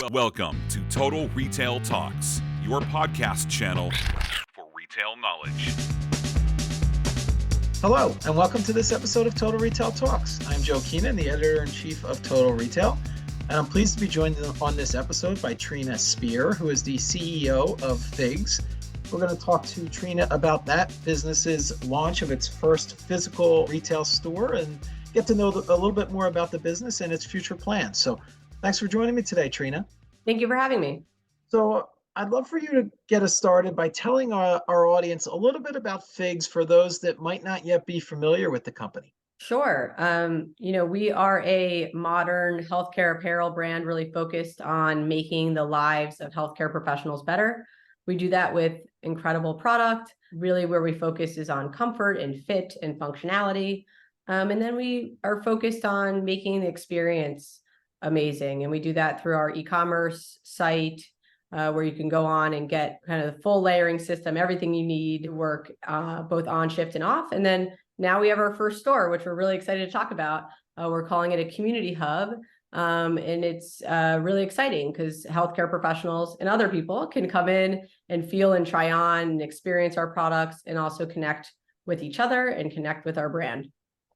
Welcome to Total Retail Talks, your podcast channel for retail knowledge. Hello, and welcome to this episode of Total Retail Talks. I'm Joe Keenan, the editor-in-chief of Total Retail, and I'm pleased to be joined on this episode by Trina Spear, who is the CEO of FIGS. We're going to talk to Trina about that business's launch of its first physical retail store and get to know a little bit more about the business and its future plans. So thanks for joining me today, Trina. Thank you for having me. So I'd love for you to get us started by telling our audience a little bit about FIGS for those that might not yet be familiar with the company. Sure. We are a modern healthcare apparel brand really focused on making the lives of healthcare professionals better. We do that with incredible product. Really where we focus is on comfort and fit and functionality. And then we are focused on making the experience amazing. And we do that through our e-commerce site, where you can go on and get kind of the full layering system, everything you need to work both on shift and off. And then now we have our first store, which we're really excited to talk about. We're calling it a community hub. And it's really exciting because healthcare professionals and other people can come in and feel and try on and experience our products and also connect with each other and connect with our brand.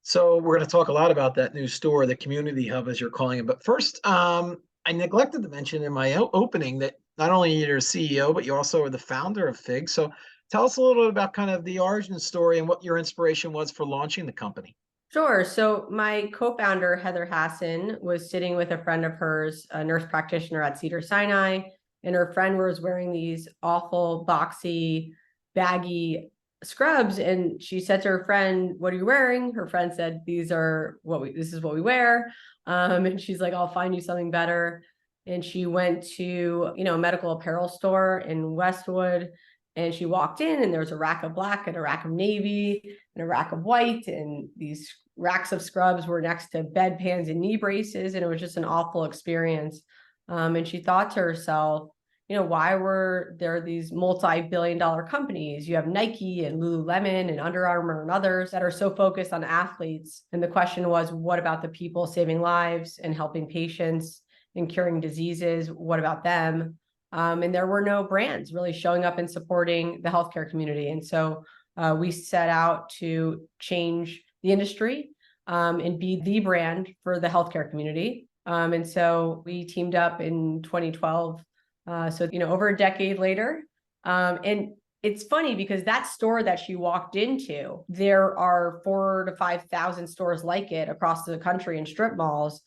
So we're going to talk a lot about that new store, the community hub, as you're calling it. But first, I neglected to mention in my opening that not only you're a CEO, but you also are the founder of FIGS. So tell us a little bit about kind of the origin story and what your inspiration was for launching the company. Sure. So my co-founder, Heather Hassan, was sitting with a friend of hers, a nurse practitioner at Cedars-Sinai, and her friend was wearing these awful, boxy, baggy scrubs. And she said to her friend, "What are you wearing?" Her friend said, this is what we wear. And she's like, "I'll find you something better." And she went to, a medical apparel store in Westwood. And she walked in and there was a rack of black and a rack of navy and a rack of white. And these racks of scrubs were next to bedpans and knee braces. And it was just an awful experience. And she thought to herself, why were there these multi-billion-dollar companies? You have Nike and Lululemon and Under Armour and others that are so focused on athletes. And the question was, what about the people saving lives and helping patients and curing diseases? What about them? And there were no brands really showing up and supporting the healthcare community. And so we set out to change the industry and be the brand for the healthcare community. And so we teamed up in 2012. Over a decade later. And it's funny because that store that she walked into, there are 4,000 to 5,000 stores like it across the country in strip malls.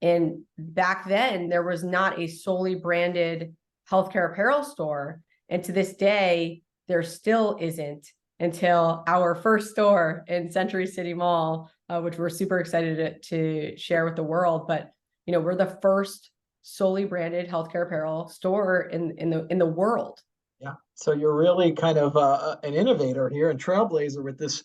And back then, there was not a solely branded healthcare apparel store. And to this day, there still isn't until our first store in Century City Mall, which we're super excited to share with the world. But, we're the first solely branded healthcare apparel store in the world. Yeah. So you're really kind of an innovator here and trailblazer with this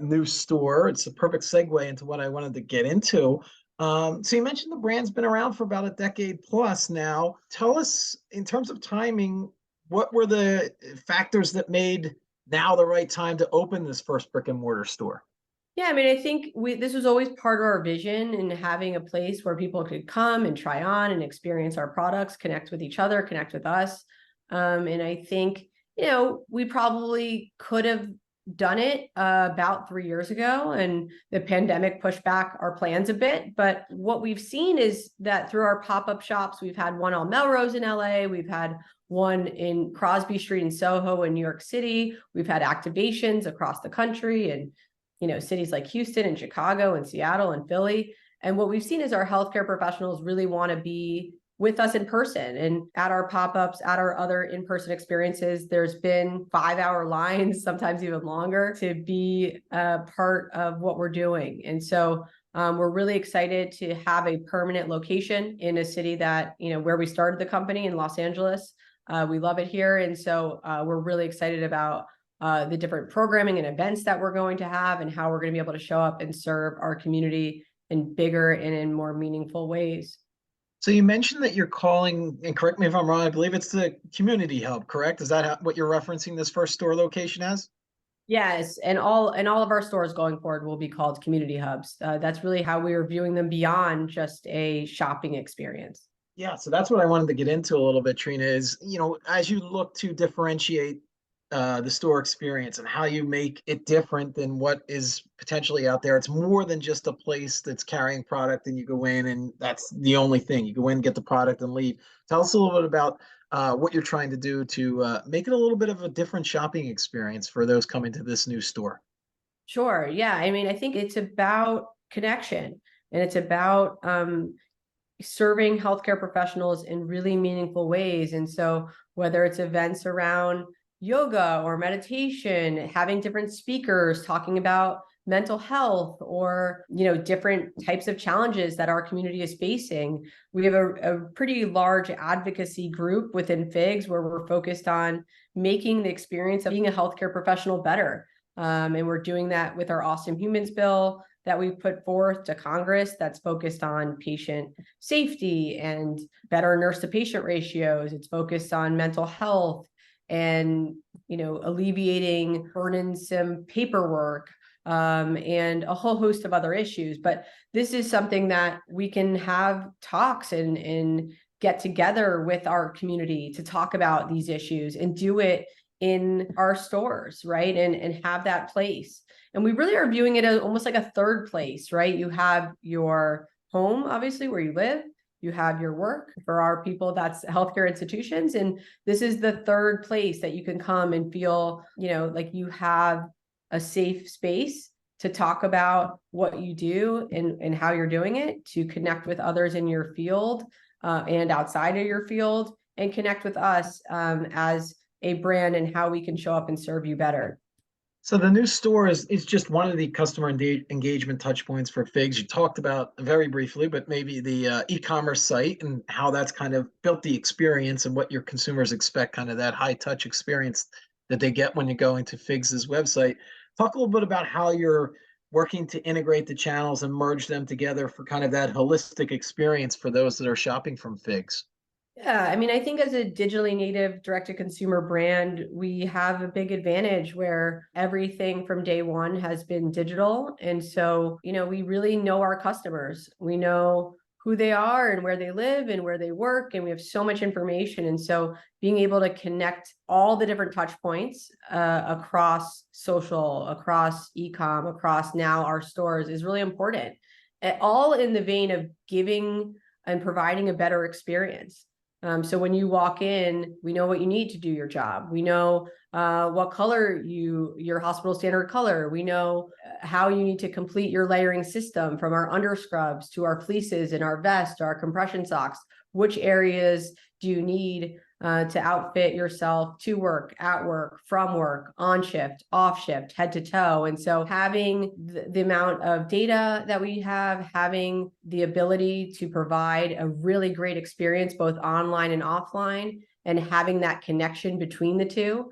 new store. It's a perfect segue into what I wanted to get into. So you mentioned the brand's been around for about a decade plus now. Tell us, in terms of timing, what were the factors that made now the right time to open this first brick and mortar store? Yeah, I think this was always part of our vision, and having a place where people could come and try on and experience our products, connect with each other, connect with us. And I think, we probably could have done it about 3 years ago, and the pandemic pushed back our plans a bit. But what we've seen is that through our pop-up shops, we've had one on Melrose in LA, we've had one in Crosby Street in Soho in New York City, we've had activations across the country and cities like Houston and Chicago and Seattle and Philly. And what we've seen is our healthcare professionals really want to be with us in person, and at our pop-ups, at our other in-person experiences, there's been 5-hour lines, sometimes even longer, to be a part of what we're doing. And so we're really excited to have a permanent location in a city that, where we started the company in Los Angeles. We love it here. And so we're really excited about the different programming and events that we're going to have and how we're going to be able to show up and serve our community in bigger and in more meaningful ways. So you mentioned that you're calling, and correct me if I'm wrong, I believe it's the community hub, correct? Is that what you're referencing this first store location as? Yes, and all of our stores going forward will be called community hubs. That's really how we are viewing them beyond just a shopping experience. Yeah, so that's what I wanted to get into a little bit, Trina, is, as you look to differentiate the store experience and how you make it different than what is potentially out there. It's more than just a place that's carrying product and you go in and that's the only thing. You go in, get the product and leave. Tell us a little bit about what you're trying to do to make it a little bit of a different shopping experience for those coming to this new store. Sure. Yeah. I mean, I think it's about connection, and it's about serving healthcare professionals in really meaningful ways. And so, whether it's events around yoga or meditation, having different speakers talking about mental health, or different types of challenges that our community is facing, we have a pretty large advocacy group within FIGS where we're focused on making the experience of being a healthcare professional better. And we're doing that with our Awesome Humans bill that we put forth to Congress that's focused on patient safety and better nurse to patient ratios. It's focused on mental health and alleviating burdensome paperwork, and a whole host of other issues. But this is something that we can have talks and get together with our community to talk about these issues and do it in our stores, right? And have that place. And we really are viewing it as almost like a third place, right? You have your home, obviously, where you live. You have your work. For our people, that's healthcare institutions. And this is the third place that you can come and feel, like you have a safe space to talk about what you do and how you're doing it, to connect with others in your field and outside of your field, and connect with us as a brand and how we can show up and serve you better. So the new store is just one of the customer engagement touch points for FIGS. You talked about very briefly, but maybe the e-commerce site and how that's kind of built the experience and what your consumers expect, kind of that high touch experience that they get when you go into FIGS's website. Talk a little bit about how you're working to integrate the channels and merge them together for kind of that holistic experience for those that are shopping from FIGS. Yeah, I mean, I think as a digitally native direct-to-consumer brand, we have a big advantage where everything from day one has been digital. And so, we really know our customers. We know who they are and where they live and where they work, and we have so much information. And so being able to connect all the different touch points across social, across e-com, across now our stores is really important. All in the vein of giving and providing a better experience. So when you walk in, we know what you need to do your job. We know what color your hospital standard color. We know how you need to complete your layering system, from our underscrubs to our fleeces and our vest, our compression socks. Which areas do you need to outfit yourself to work, at work, from work, on shift, off shift, head to toe? And so having the amount of data that we have, having the ability to provide a really great experience, both online and offline, and having that connection between the two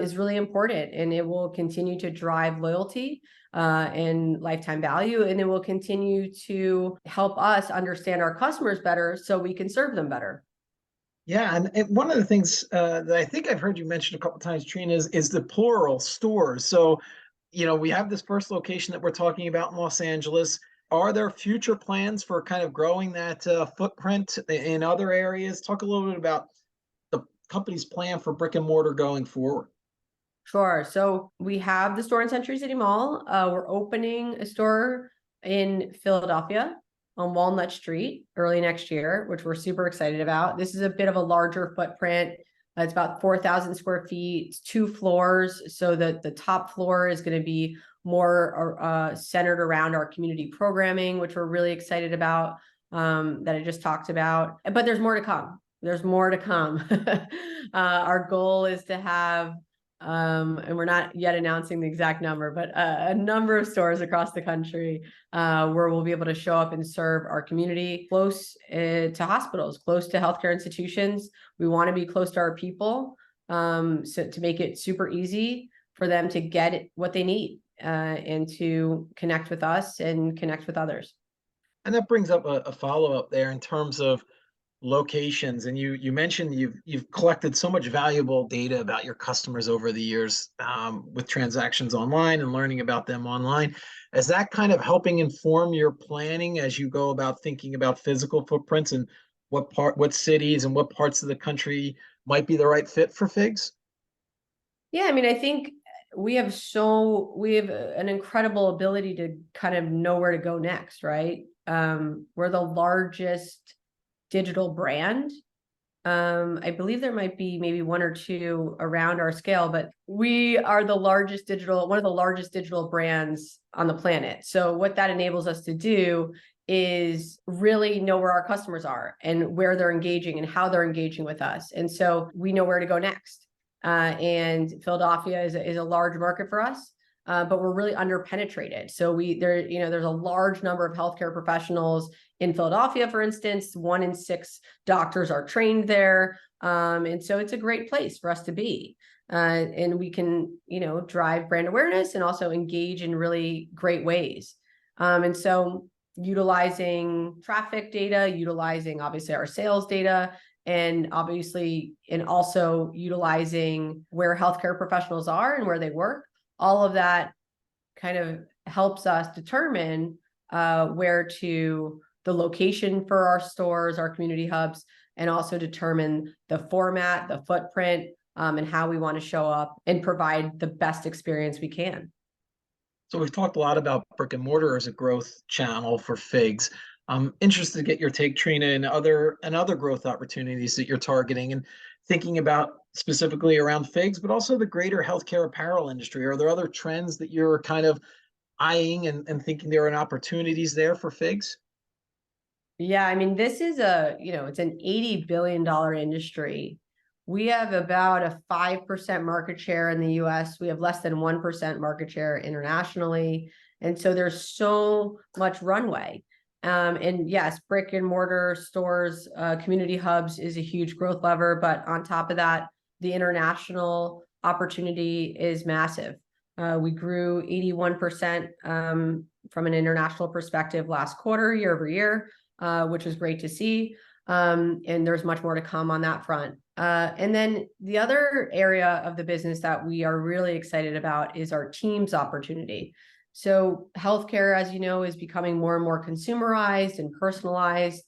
is really important. And it will continue to drive loyalty and lifetime value. And it will continue to help us understand our customers better so we can serve them better. Yeah, and one of the things that I think I've heard you mention a couple of times, Trina, is the plural stores. So, we have this first location that we're talking about in Los Angeles. Are there future plans for kind of growing that footprint in other areas? Talk a little bit about the company's plan for brick and mortar going forward. Sure. So we have the store in Century City Mall. We're opening a store in Philadelphia on Walnut Street early next year, which we're super excited about. This is a bit of a larger footprint. It's about 4,000 square feet. It's 2 floors. So that the top floor is going to be more centered around our community programming, which we're really excited about, that I just talked about. But there's more to come. There's more to come. Our goal is to have and we're not yet announcing the exact number, but a number of stores across the country where we'll be able to show up and serve our community, close to hospitals, close to healthcare institutions. We want to be close to our people, so to make it super easy for them to get what they need and to connect with us and connect with others. And that brings up a follow-up there in terms of locations. And you mentioned you've collected so much valuable data about your customers over the years, with transactions online and learning about them online. Is that kind of helping inform your planning as you go about thinking about physical footprints and what cities and what parts of the country might be the right fit for FIGS? Yeah, I mean, I think we have an incredible ability to kind of know where to go next, right? We're the largest digital brand. I believe there might be maybe one or two around our scale, but we are one of the largest digital brands on the planet. So what that enables us to do is really know where our customers are and where they're engaging and how they're engaging with us. And so we know where to go next. And Philadelphia is a large market for us, but we're really underpenetrated. So there's a large number of healthcare professionals in Philadelphia, for instance. 1 in 6 doctors are trained there, and so it's a great place for us to be. And we can, drive brand awareness and also engage in really great ways. And so utilizing traffic data, utilizing obviously our sales data, and also utilizing where healthcare professionals are and where they work. All of that kind of helps us determine the location for our stores, our community hubs, and also determine the format, the footprint, and how we want to show up and provide the best experience we can. So we've talked a lot about brick and mortar as a growth channel for FIGS. I'm interested to get your take, Trina, and other growth opportunities that you're targeting and thinking about specifically around FIGS, but also the greater healthcare apparel industry. Are there other trends that you're kind of eyeing and thinking there are opportunities there for FIGS? Yeah, I mean, this is it's an $80 billion industry. We have about a 5% market share in the US. We have less than 1% market share internationally. And so there's so much runway. And yes, brick and mortar stores, community hubs is a huge growth lever. But on top of that, the international opportunity is massive. We grew 81% from an international perspective last quarter, year over year, which was great to see. And there's much more to come on that front. And then the other area of the business that we are really excited about is our teams opportunity. So healthcare, as you know, is becoming more and more consumerized and personalized.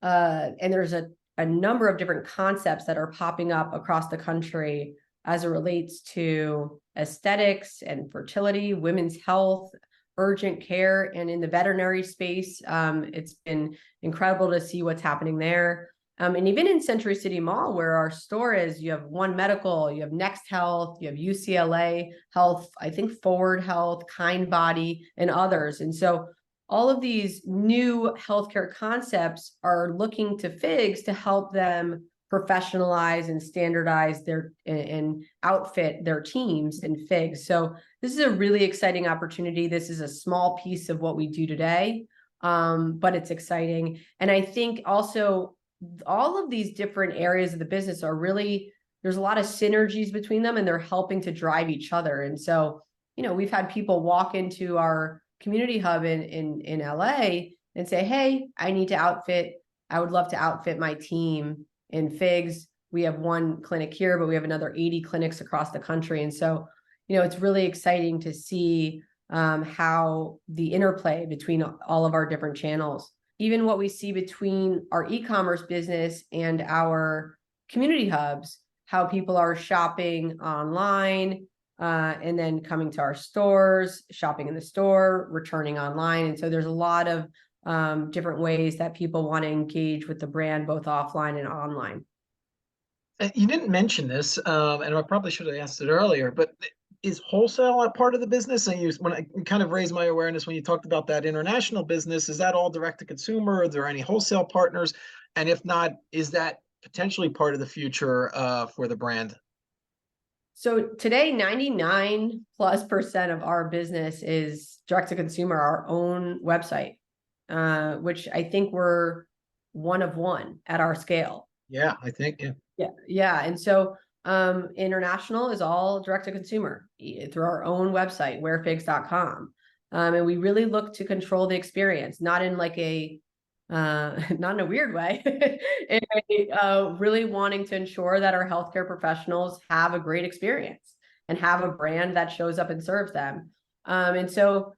And there's a number of different concepts that are popping up across the country as it relates to aesthetics and fertility, women's health, urgent care, and in the veterinary space. It's been incredible to see what's happening there. And even in Century City Mall, where our store is, you have One Medical, you have Next Health, you have UCLA Health, I think Forward Health, Kind Body, and others. And so all of these new healthcare concepts are looking to FIGS to help them professionalize and standardize and outfit their teams in FIGS. So this is a really exciting opportunity. This is a small piece of what we do today, but it's exciting. And I think also all of these different areas of the business there's a lot of synergies between them, and they're helping to drive each other. And so, we've had people walk into our community hub in LA and say, hey, I would love to outfit my team in FIGS. We have one clinic here, but we have another 80 clinics across the country. And so, it's really exciting to see how the interplay between all of our different channels, even what we see between our e-commerce business and our community hubs, how people are shopping online and then coming to our stores, shopping in the store, returning online. And so there's a lot of different ways that people want to engage with the brand, both offline and online. You didn't mention this, and I probably should have asked it earlier, but is wholesale a part of the business? And when I kind of raised my awareness when you talked about that international business, is that all direct to consumer? Are there any wholesale partners? And if not, is that potentially part of the future for the brand? So today, 99+% of our business is direct to consumer, our own website, which I think we're one of one at our scale. Yeah, I think. Yeah. And so international is all direct to consumer through our own website, wearfigs.com. And we really look to control the experience, not in like not in a weird way, really wanting to ensure that our healthcare professionals have a great experience and have a brand that shows up and serves them. And so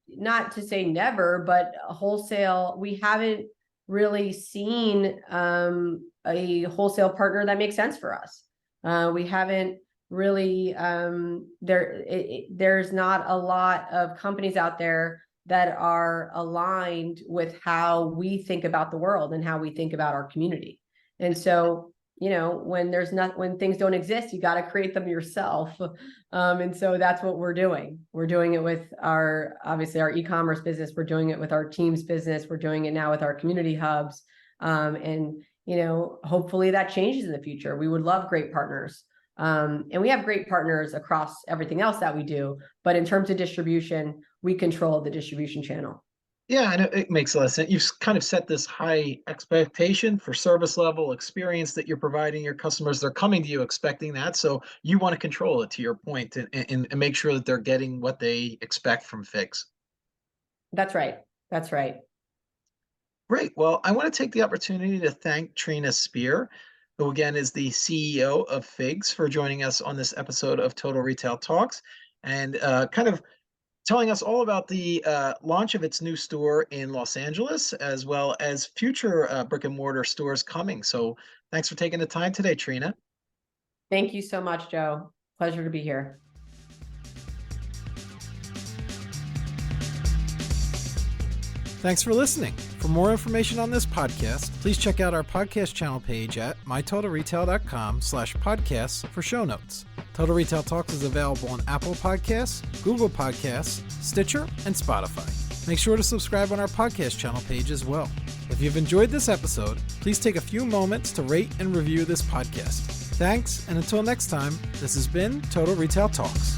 not to say never, but wholesale, we haven't really seen a wholesale partner that makes sense for us. We haven't really, there's not a lot of companies out there that are aligned with how we think about the world and how we think about our community. And so, when things don't exist, you got to create them yourself. And so that's what we're doing. We're doing it with obviously our e-commerce business. We're doing it with our teams business. We're doing it now with our community hubs. And hopefully that changes in the future. We would love great partners. And we have great partners across everything else that we do. But in terms of distribution, we control the distribution channel. Yeah, and it makes a lot of sense. You've kind of set this high expectation for service level experience that you're providing your customers. They're coming to you expecting that. So you want to control it, to your point, and make sure that they're getting what they expect from FIGS. That's right. That's right. Great. Well, I want to take the opportunity to thank Trina Spear, who again is the CEO of FIGS, for joining us on this episode of Total Retail Talks, and kind of telling us all about the launch of its new store in Los Angeles, as well as future brick and mortar stores coming. So thanks for taking the time today, Trina. Thank you so much, Joe. Pleasure to be here. Thanks for listening. For more information on this podcast, please check out our podcast channel page at mytotalretail.com/podcasts for show notes. Total Retail Talks is available on Apple Podcasts, Google Podcasts, Stitcher, and Spotify. Make sure to subscribe on our podcast channel page as well. If you've enjoyed this episode, please take a few moments to rate and review this podcast. Thanks, and until next time, this has been Total Retail Talks.